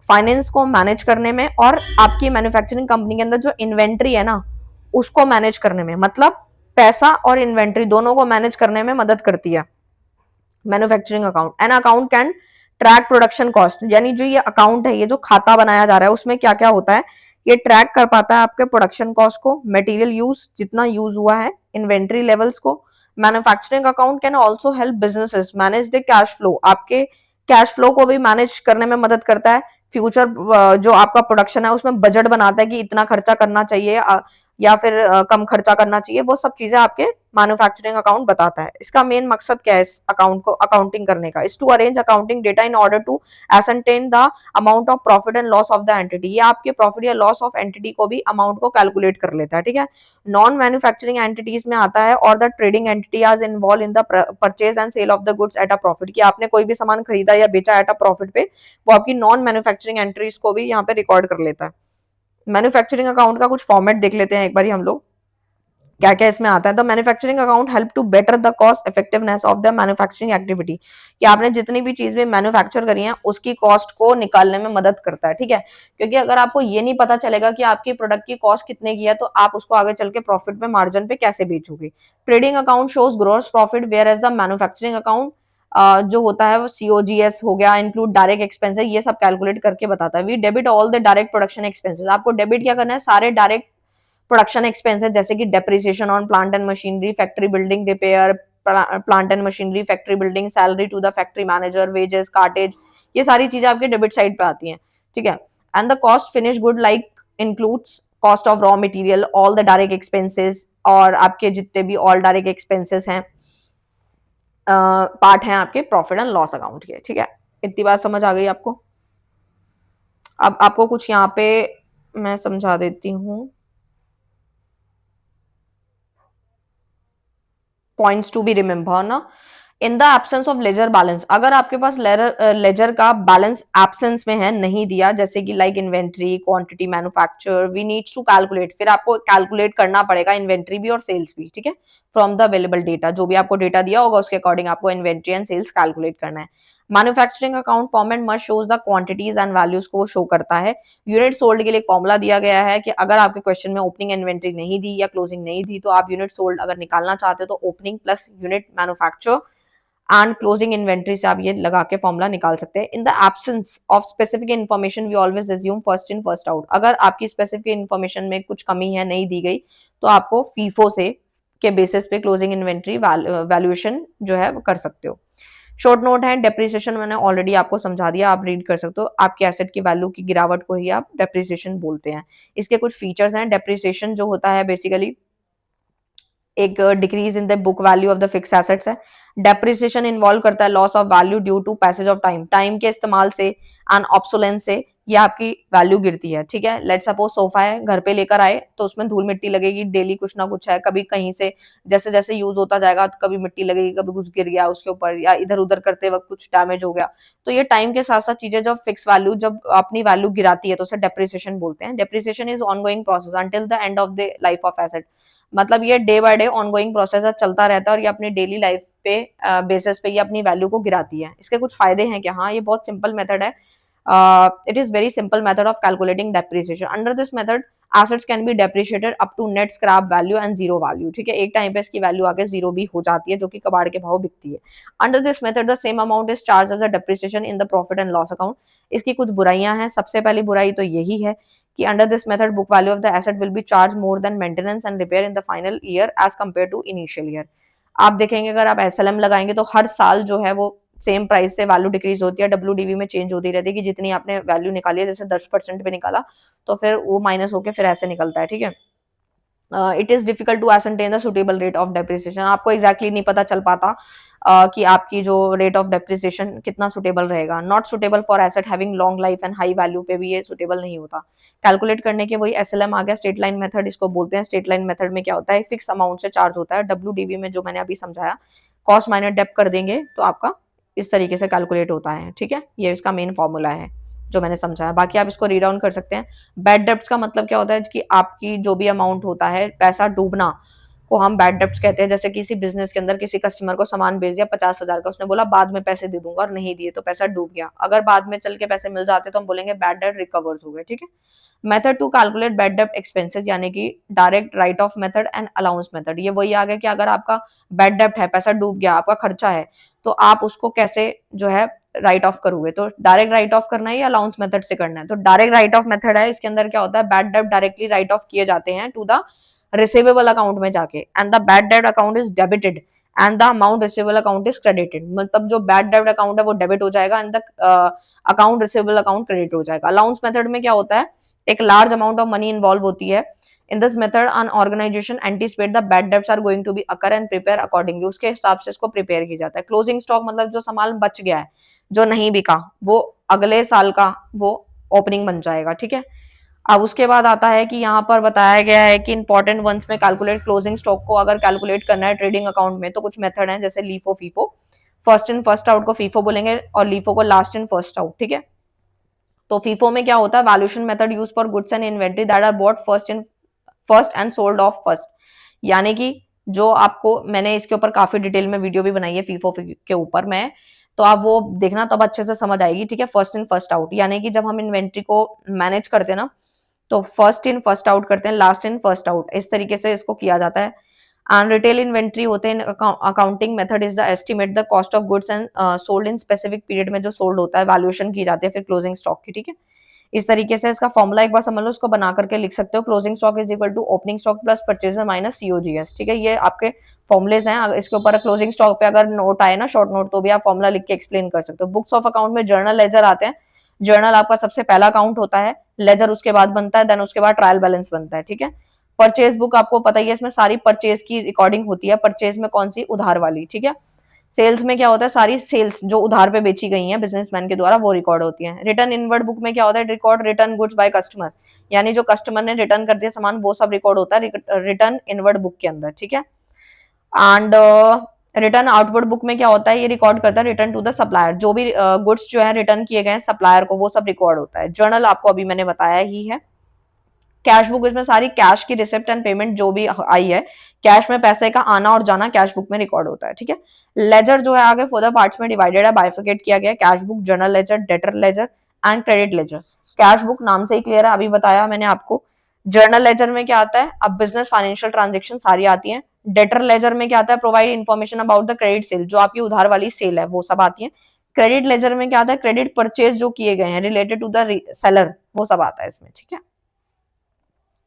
फाइनेंस को मैनेज करने में, और आपकी मैन्युफैक्चरिंग कंपनी के अंदर जो इन्वेंट्री है ना उसको मैनेज करने में, मतलब पैसा और इन्वेंट्री दोनों को मैनेज करने में मदद करती है manufacturing account. An account can track production cost, यानी जो ये अकाउंट है, ये जो खाता बनाया जा रहा है उसमें क्या क्या होता है, ये ट्रैक कर पाता है आपके प्रोडक्शन कॉस्ट को, मटेरियल यूज जितना यूज हुआ है, इन्वेंट्री लेवल्स को। Manufacturing account can also help businesses manage the cash flow, आपके कैश फ्लो को भी मैनेज करने में मदद करता है। फ्यूचर जो आपका प्रोडक्शन है उसमें बजट बनाता है कि इतना खर्चा करना चाहिए या फिर कम खर्चा करना चाहिए, वो सब चीजें आपके मैन्युफैक्चरिंग अकाउंट बताता है। इसका मेन मकसद क्या है इस अकाउंट को अकाउंटिंग करने का, is to arrange accounting data in order to ascertain the amount of profit and loss of the entity, ये आपके प्रॉफिट या लॉस ऑफ एंटिटी को भी अमाउंट को कैलकुलेट कर लेता है। ठीक है, नॉन मैन्युफैक्चरिंग एंटिटीज में आता है और द ट्रेडिंग एंटिटी आज involve in the purchase and sale of the goods at a profit, कि आपने कोई भी सामान खरीदा या बेचा एट अ प्रॉफिट पे, वो आपकी नॉन मैन्युफैक्चरिंग एंट्रीज को भी यहाँ पे रिकॉर्ड कर लेता है। मैन्युफैक्चरिंग अकाउंट का कुछ फॉर्मेट देख लेते हैं एक बार हम लोग क्या क्या इसमें आता है। The manufacturing account help to better the cost effectiveness of the manufacturing activity, कि आपने जितनी भी चीज भी मैन्युफैक्चर करी है उसकी कॉस्ट को निकालने में मदद करता है। ठीक है, क्योंकि अगर आपको ये नहीं पता चलेगा कि आपकी प्रोडक्ट की कॉस्ट कितने की है तो आप उसको आगे चल के प्रॉफिट पे मार्जिन पे कैसे बेचोगे। Trading account shows gross profit whereas the manufacturing account जो होता है वो सीओजीएस हो गया, इंक्लूड डायरेक्ट एक्सपेंसेस, ये सब कैलकुलेट करके बताता है। We debit all the direct production expenses, आपको डेबिट क्या करना है, सारे डायरेक्ट प्रोडक्शन एक्सपेंसेस जैसे कि depreciation on plant and machinery, factory building repair, plant and machinery, factory building, salary to the factory manager, wages, cartage, ये सारी चीजें आपके डेबिट साइड पे आती हैं। ठीक है, and the cost finish good like includes cost of raw material, all the direct expenses, और आपके जितने भी ऑल डायरेक्ट एक्सपेंसेस हैं पार्ट हैं आपके प्रॉफिट एंड लॉस अकाउंट के। ठीक है, इतनी बात समझ आ गई आपको। अब आपको कुछ यहाँ पे मैं समझा देती हूँ पॉइंट्स टू बी रिमेंबर ना। In the absence of ledger balance, अगर आपके पास लेजर का बैलेंस एब्सेंस में है, नहीं दिया, जैसे कि like inventory, quantity, manufacture, we needs to calculate, फिर आपको कैलकुलेट करना पड़ेगा इन्वेंट्री भी और सेल्स भी। ठीक है, फ्रॉम द अवेलेबल डेटा, जो भी आपको डेटा दिया होगा उसके अकॉर्डिंग आपको इन्वेंट्री एंड सेल्स कैलकुलेट करना है। Manufacturing account format must shows the quantities and values को वो शो करता है। यूनिट सोल्ड के लिए एक फॉर्मूला दिया गया है कि अगर आपके क्वेश्चन में ओपनिंग इन्वेंट्री नहीं दी या क्लोजिंग नहीं दी तो आप यूनिट सोल्ड अगर निकालना चाहते हो तो opening plus unit manufacture and closing inventory से आप ये लगा के फॉर्मूला निकाल सकते हैं। In the absence of specific information we always assume first in first out. अगर आपकी स्पेसिफिक इन्फॉर्मेशन में कुछ कमी है, नहीं दी गई, तो आपको फीफो से के बेसिस पे क्लोजिंग इन्वेंट्री वैल्यूएशन जो है वो कर सकते हो। शॉर्ट नोट है, डेप्रिसिएशन मैंने ऑलरेडी आपको समझा दिया, आप रीड कर सकते हो। आपके एसेट की वैल्यू की गिरावट को ही आप डेप्रिसिएशन बोलते हैं। इसके कुछ फीचर्स हैं। डेप्रिसिएशन जो होता है बेसिकली एक decrease in the book value of the fix assets है। डेप्रिसिएशन इन्वॉल्व करता है loss of value due to passage of time, time के इस्तेमाल से एंड ऑब्सोलेंस से ये आपकी वैल्यू गिरती है। ठीक है, लेट सपोज सोफा है, घर पे लेकर आए तो उसमें धूल मिट्टी लगेगी, डेली कुछ ना कुछ है, कभी कहीं से जैसे जैसे यूज होता जाएगा तो कभी मिट्टी लगेगी, कभी कुछ गिर गया उसके ऊपर, या इधर उधर करते वक्त कुछ डैमेज हो गया। तो ये टाइम के साथ साथ चीजें जब फिक्स वैल्यू जब अपनी वैल्यू गिराती है तो उसे डेप्रिसिएशन बोलते हैं। Depreciation is ongoing process until the end of the life of asset. मतलब ये day by day ongoing process है, चलता रहता है और ये अपनी डेली लाइफ पे बेसिस पे ये अपनी वैल्यू को गिराती है। इसके कुछ फायदे हैं कि हाँ ये बहुत सिंपल मेथड है। It is very simple method of calculating depreciation. Under this method assets can be depreciated up to net scrap value and zero value. ठीक है, एक टाइम पे इसकी वैल्यू आगे जीरो भी हो जाती है जो कि कबाड़ के भाव बिकती है। Under this method the same amount is charge as a depreciation in the profit and loss account. इसकी कुछ बुराइयां हैं। सबसे पहली बुराई तो यही है कि under this method book value of the asset will be charged more than maintenance and repair in the final year as compared to initial year। आप देखेंगे अगर आप एसएलएम लगाएंगे तो हर साल जो है वो सेम प्राइस से वैल्यू डिक्रीज होती है, डब्ल्यूडीवी में चेंज होती रहती है कि जितनी आपने वैल्यू निकाली है, जैसे 10% पे निकाला तो फिर वो माइनस होकर फिर ऐसे निकलता है। ठीक है, it is difficult to ascertain the suitable rate of depreciation. आपको एग्जैक्टली नहीं पता चल पाता कि आपकी जो रेट ऑफ डेप्रिसिएशन कितना सुटेबल रहेगा। Not suitable for asset having long life and high value पे भी ये सुटेबल नहीं होता। कैलकुलेट करने के वही एसएलएम आ गया, स्ट्रेट लाइन मेथड इसको बोलते हैं। स्ट्रेट लाइन मेथड में क्या होता है, फिक्स अमाउंट से चार्ज होता है। डब्ल्यूडीबी में जो मैंने अभी समझाया, कॉस्ट माइनस डेप्ट कर देंगे तो आपका इस तरीके से कैलकुलेट होता है। ठीक है, ये इसका मेन फॉर्मूला है जो मैंने समझाया। बाकी आप इसको रीड डाउन कर सकते हैं। बैड डेब्ट्स का मतलब क्या होता है कि आपकी जो भी अमाउंट होता है, पैसा डूबना को हम बैड डेब्ट्स कहते हैं। जैसे किसी बिजनेस के अंदर किसी कस्टमर को सामान भेज दिया 50,000 का, उसने बोला बाद में पैसे दे दूंगा और नहीं दिए तो पैसा डूब गया। अगर बाद में चल के पैसे मिल जाते तो हम बोलेंगे बैड डेब्ट रिकवर्स हो गए। ठीक है, मेथड टू कैलकुलेट बैड डेब्ट एक्सपेंसेस यानी कि direct right of method and allowance method. ये वही आ गया कि अगर आपका बैड डेब्ट है, पैसा डूब गया, आपका खर्चा है, तो आप उसको कैसे जो है राइट ऑफ करोगे। तो डायरेक्ट राइट ऑफ करना है या अलाउंस मेथड से करना है। तो डायरेक्ट राइट ऑफ मेथड है, इसके अंदर क्या होता है, बैड डेब्ट डायरेक्टली राइट ऑफ किए जाते हैं टू द रिसीवेबल अकाउंट में जाके, एंड द बैड डेब्ट account is debited and the amount receivable account is credited. मतलब जो बैड डेब्ट अकाउंट है वो डेबिट हो जाएगा and the account receivable account credit हो जाएगा। अलाउंस मेथड में क्या होता है, एक large amount of money involve होती है। In this method an organization anticipate the bad debts are going to be occur and prepare accordingly। उसके हिसाब से इसको प्रिपेयर किया जाता है। क्लोजिंग स्टॉक मतलब जो सामान बच गया है, जो नहीं बिका, वो अगले साल का वो ओपनिंग बन जाएगा। ठीक है, अब उसके बाद आता है कि यहाँ पर बताया गया है कि इंपॉर्टेंट वंस में कैलकुलेट क्लोजिंग स्टॉक को अगर कैलकुलेट करना है ट्रेडिंग अकाउंट में तो कुछ मेथड है, जैसे LIFO FIFO. First in first out को फीफो बोलेंगे और लीफो को लास्ट इन फर्स्ट आउट। ठीक है, तो फीफो में क्या होता है, valuation method use for goods and inventory that are bought first and sold off first. यानी कि जो आपको मैंने इसके ऊपर काफी डिटेल में वीडियो भी बनाई है फीफो के ऊपर में, तो आप वो देखना तब अच्छे से समझ आएगी। ठीक है, फर्स्ट इन फर्स्ट आउट यानी कि जब हम इन्वेंट्री को मैनेज करते हैं ना, तो फर्स्ट इन फर्स्ट आउट करते हैं, लास्ट इन फर्स्ट आउट, इस तरीके से इसको किया जाता है। एंड रिटेल इन्वेंट्री होते हैं accounting method is the estimate the cost of goods and sold in specific period में जो सोल्ड होता है, वैल्यूएशन की जाती है फिर क्लोजिंग स्टॉक की। ठीक है, इस तरीके से इसका फॉर्मूला एक बार समझ लो, उसको बना करके लिख सकते हो। Closing stock is equal to opening stock plus purchaser minus COGS. ठीक है, ये आपके फॉर्मुलेज हैं। इसके ऊपर क्लोजिंग स्टॉक पे अगर नोट आए ना, शॉर्ट नोट, तो भी आप फॉर्मुला लिख के एक्सप्लेन कर सकते हो। बुक्स ऑफ अकाउंट में जर्नल लेजर आते हैं। जर्नल आपका सबसे पहला अकाउंट होता है, लेजर उसके बाद बनता है, देन उसके बाद ट्रायल बैलेंस बनता है। ठीक है, परचेज बुक आपको पता ही है, इसमें सारी परचेज की रिकॉर्डिंग होती है। परचेज में कौन सी, उधार वाली। ठीक है, सेल्स में क्या होता है, सारी सेल्स जो उधार पे बेची गई हैं बिजनेसमैन के द्वारा वो रिकॉर्ड होती हैं। रिटर्न इनवर्ड बुक में क्या होता है, record return goods by customer, यानी जो कस्टमर ने रिटर्न कर दिया सामान वो सब रिकॉर्ड होता है रिटर्न इनवर्ड बुक के अंदर। ठीक है, एंड रिटर्न आउटवर्ड बुक में क्या होता है, ये रिकॉर्ड करता है रिटर्न टू द सप्लायर, जो भी गुड्स जो है रिटर्न किए गए हैं सप्लायर को, वो सब रिकॉर्ड होता है। जर्नल आपको अभी मैंने बताया ही है। कैश बुक इसमें सारी कैश की रिसिप्ट एंड पेमेंट जो भी आई है, कैश में पैसे का आना और जाना कैश बुक में रिकॉर्ड होता है, ठीक है। लेजर जो है आगे फर्दर पार्ट्स में डिवाइडेड है, बाइफिकेट किया गया है, cash book, journal ledger, debtor ledger and credit ledger. Cash book नाम से ही क्लियर है, अभी बताया मैंने आपको। जर्नल लेजर में क्या आता है, अब बिजनेस फाइनेंशियल ट्रांजेक्शन सारी आती है। डेटर लेजर में क्या आता है, provide information about the credit sale, जो आपकी उधार वाली सेल है वो सब आती है। क्रेडिट लेजर में क्या आता है, क्रेडिट परचेज जो किए गए हैं रिलेटेड टू द सेलर, वो सब आता है इसमें, ठीक है।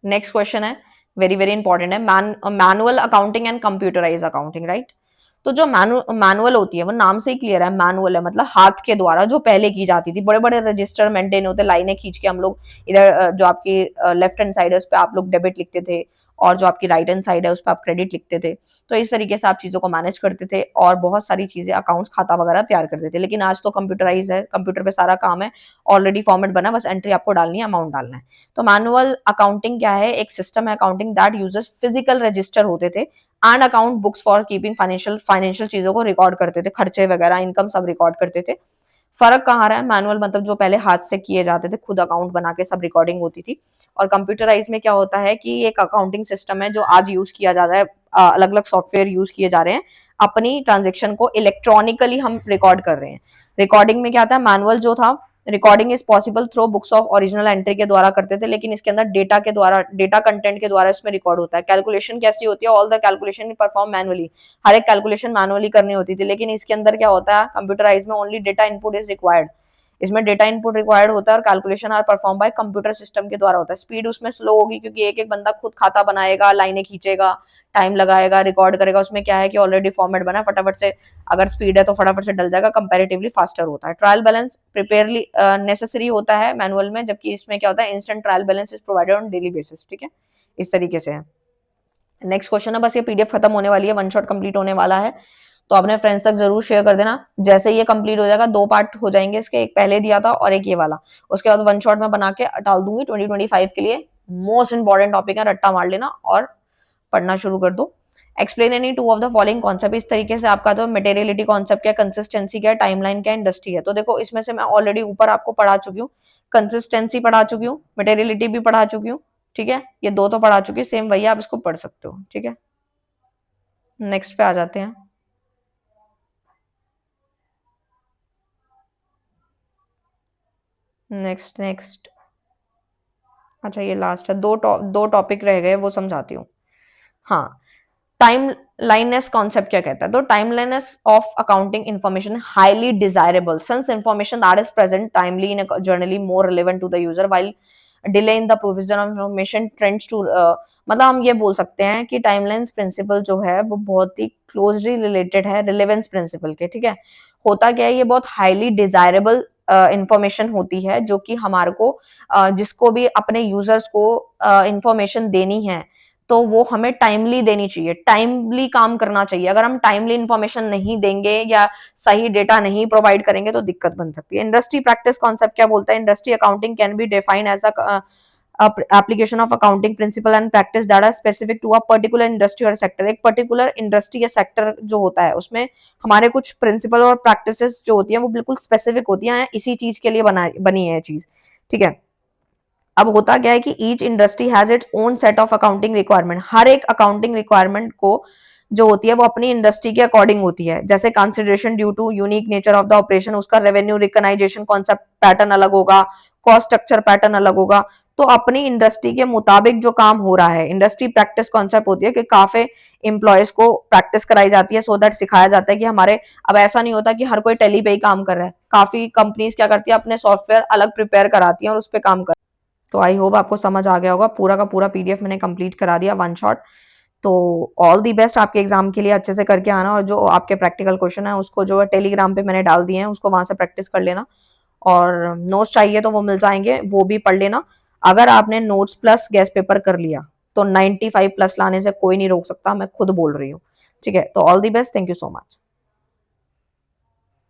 नेक्स्ट क्वेश्चन है, वेरी वेरी इंपॉर्टेंट है, manual accounting and computerise accounting, right. तो जो मैनुअल होती है वो नाम से ही क्लियर है, मैनुअल है मतलब हाथ के द्वारा जो पहले की जाती थी, बड़े बड़े रजिस्टर मेंटेन होते, लाइनें खींच के हम लोग इधर जो आपकी लेफ्ट हैंड साइड है उस पर आप लोग डेबिट लिखते थे और जो आपकी राइट हैंड साइड है उस पर आप क्रेडिट लिखते थे। तो इस तरीके से आप चीजों को मैनेज करते थे और बहुत सारी चीजें अकाउंट्स खाता वगैरह तैयार करते थे। लेकिन आज तो कंप्यूटराइज है, कंप्यूटर पे सारा काम है, ऑलरेडी फॉर्मेट बना, बस एंट्री आपको डालनी है, अमाउंट डालना है। तो मैनुअल अकाउंटिंग क्या है, एक सिस्टम है accounting that users physical register होते थे and account books for keeping financial चीजों को रिकॉर्ड करते थे, खर्चे वगैरह इनकम सब रिकॉर्ड करते थे। फर्क कहाँ रहा है, मैनुअल मतलब जो पहले हाथ से किए जाते थे, खुद अकाउंट बना के सब रिकॉर्डिंग होती थी, और कंप्यूटराइज में क्या होता है कि एक अकाउंटिंग सिस्टम है जो आज यूज किया जा रहा है, अलग अलग सॉफ्टवेयर यूज किए जा रहे हैं, अपनी ट्रांजेक्शन को इलेक्ट्रॉनिकली हम रिकॉर्ड कर रहे हैं। रिकॉर्डिंग में क्या था, मैनुअल जो था, recording is possible through books of original entry के द्वारा करते थे, लेकिन इसके अंदर डेटा के द्वारा, डेटा कंटेंट के द्वारा इसमें रिकॉर्ड होता है। कैलकुलेशन कैसी होती है, all the calculation perform manually, हर एक कैलकुलेशन मैनुअली करनी होती थी। लेकिन इसके अंदर क्या होता है, कंप्यूटराइज में only data input is required, इसमें डेटा इनपुट रिक्वायर्ड होता है और calculation are perform by computer system के द्वारा होता है। स्पीड उसमें स्लो होगी क्योंकि एक एक बंदा खुद खाता बनाएगा, लाइनें खींचेगा, टाइम लगाएगा, रिकॉर्ड करेगा। उसमें क्या है कि ऑलरेडी फॉर्मेट बना, फटाफट से अगर स्पीड है तो फटाफट से डल जाएगा, कंपैरेटिवली फास्टर होता है। ट्रायल बैलेंस प्रिपेयरली नेसेसरी होता है मैनुअल में, जबकि इसमें क्या होता है, instant trial balance is provided on daily basis, ठीक है। इस तरीके से है। नेक्स्ट क्वेश्चन है, बस ये पीडीएफ खत्म होने वाली है, वन शॉट कंप्लीट होने वाला है, तो अपने फ्रेंड्स तक जरूर शेयर कर देना। जैसे ये कंप्लीट हो जाएगा, दो पार्ट हो जाएंगे इसके, एक पहले दिया था और एक ये वाला, उसके बाद वन शॉट में बना के डाल दूंगी 2025 के लिए। मोस्ट इंपॉर्टेंट टॉपिक है, रट्टा मार लेना और पढ़ना शुरू कर दो। Explain any two of the following concept, इस तरीके से आपका तो मटेरियलिटी कॉन्सेप्ट क्या, कंसिस्टेंसी क्या, टाइमलाइन क्या, इंडस्ट्री है। तो देखो इसमें से मैं ऑलरेडी ऊपर आपको पढ़ा चुकी हूँ, कंसिस्टेंसी पढ़ा चुकी हूँ, मटेरियलिटी भी पढ़ा चुकी हूँ, ठीक है, ये दो तो पढ़ा चुकी, सेम वही आप इसको पढ़ सकते हो, ठीक है। नेक्स्ट पे आ जाते हैं। नेक्स्ट नेक्स्ट, अच्छा ये लास्ट है, दो टॉपिक रह गए, वो समझाती हूँ। हाँ, टाइम लाइननेस कॉन्सेप्ट क्या कहता है, तो timeliness of accounting information highly desirable since information that is present timely in generally more relevant to the user while delay in the provision of information tends to, मतलब हम ये बोल सकते हैं कि टाइमलाइंस प्रिंसिपल जो है वो बहुत ही क्लोजली रिलेटेड है रिलेवेंस प्रिंसिपल के, ठीक है। होता क्या है, ये बहुत हाईली डिजायरेबल इंफॉर्मेशन होती है जो कि हमारे को जिसको भी अपने यूजर्स को इंफॉर्मेशन देनी है तो वो हमें टाइमली देनी चाहिए, टाइमली काम करना चाहिए। अगर हम टाइमली इंफॉर्मेशन नहीं देंगे या सही डेटा नहीं प्रोवाइड करेंगे तो दिक्कत बन सकती है। इंडस्ट्री प्रैक्टिस कॉन्सेप्ट क्या बोलता है, industry accounting can be defined as the application of accounting principle and practice that are specific to a particular industry or sector। एक particular industry या sector जो होता है उसमें हमारे कुछ principle और practices जो होती हैं वो बिल्कुल specific होती हैं, इसी चीज के लिए बनी है चीज, ठीक है। अब होता क्या है कि each industry has its own set of accounting requirement, हर एक अकाउंटिंग रिक्वायरमेंट को जो होती है वो अपनी इंडस्ट्री के अकॉर्डिंग होती है। जैसे consideration due to unique nature of the operation, उसका रेवेन्यू रिकग्नाइजेशन कॉन्सेप्ट पैटर्न अलग होगा, कॉस्ट स्ट्रक्चर पैटर्न अलग होगा, तो अपनी इंडस्ट्री के मुताबिक जो काम हो रहा है। इंडस्ट्री प्रैक्टिस कॉन्सेप्ट होती है कि काफी एम्प्लॉयज को प्रैक्टिस कराई जाती है, सो दैट सिखाया जाता है कि हमारे, अब ऐसा नहीं होता कि हर कोई टेली पे ही काम कर रहा है, काफी कंपनीज क्या करती है अपने सॉफ्टवेयर अलग प्रिपेयर कराती है और उस पर काम कर। तो आई होप आपको समझ आ गया होगा, पूरा का पूरा पीडीएफ मैंने कंप्लीट करा दिया वन शॉट। तो ऑल दी बेस्ट आपके एग्जाम के लिए, अच्छे से करके आना, और जो आपके प्रैक्टिकल क्वेश्चन है उसको जो है टेलीग्राम पे मैंने डाल दिए हैं, उसको वहां से प्रैक्टिस कर लेना, और नोट्स चाहिए तो वो मिल जाएंगे, वो भी पढ़ लेना। अगर आपने नोट्स प्लस गेस्ट पेपर कर लिया तो 95 प्लस लाने से कोई नहीं रोक सकता, मैं खुद बोल रही हूँ, ठीक है। तो all the best, thank you so much.